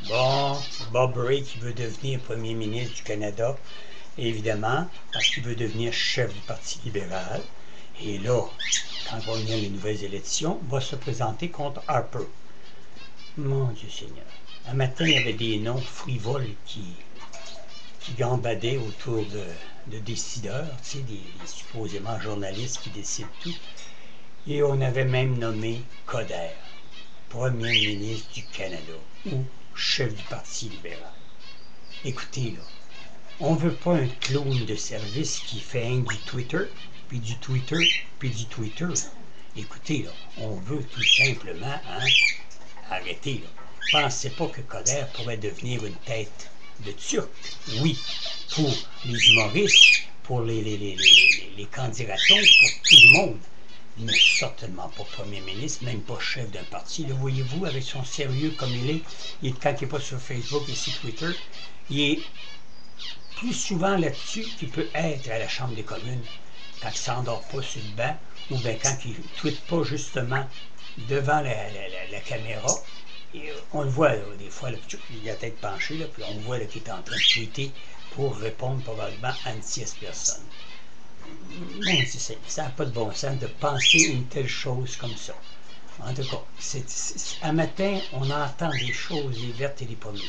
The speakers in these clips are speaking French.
Bon, Bob Rae qui veut devenir premier ministre du Canada, évidemment, parce qu'il veut devenir chef du Parti libéral. Et là, quand vont venir les nouvelles élections, va se présenter contre Harper. Mon Dieu Seigneur. Un matin, il y avait des noms frivoles qui gambadaient autour de décideurs, tu sais, des supposément journalistes qui décident tout. Et on avait même nommé Coder, premier ministre du Canada, ou chef du Parti libéral. Écoutez, là, on veut pas un clone de service qui fait un du Twitter, puis du Twitter, puis du Twitter. Écoutez, là, on veut tout simplement, arrêter, là. Pensez pas que Coder pourrait devenir une tête de Turc. Oui, pour les humoristes, pour les candidatons, pour tout le monde. Mais certainement pas premier ministre, même pas chef d'un parti. Le voyez-vous, avec son sérieux comme il est, quand il n'est pas sur Facebook et sur Twitter, il est plus souvent là-dessus qu'il peut être à la Chambre des communes, quand il ne s'endort pas sur le banc, ou bien quand il ne tweete pas justement devant la caméra. Et on le voit, là, des fois, là, il a la tête penchée, là, puis on voit qu'il est en train de tweeter pour répondre probablement à une tierce personne. Bon, ça n'a pas de bon sens de penser une telle chose comme ça. En tout cas, un matin, on entend des choses, les vertes et les pas mûres.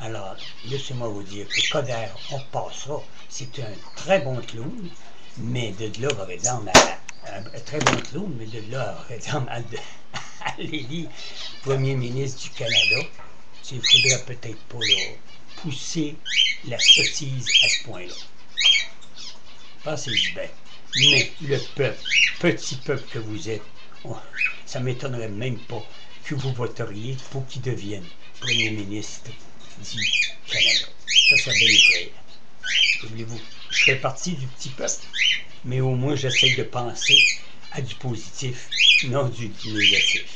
Alors, laissez-moi vous dire que Coder, on passera. C'est un très bon clown, mais de là, par exemple, un très bon clown, mais de là, par exemple, à l'élire premier ministre du Canada, il ne faudrait peut-être pas là, pousser la sottise à ce point-là. Pensez-y bien. Mais le peuple, petit peuple que vous êtes, ça ne m'étonnerait même pas que vous voteriez pour qu'il devienne premier ministre du Canada. Ça bien effrayant. Oubliez-vous, je fais partie du petit peuple, mais au moins j'essaie de penser à du positif, non du négatif.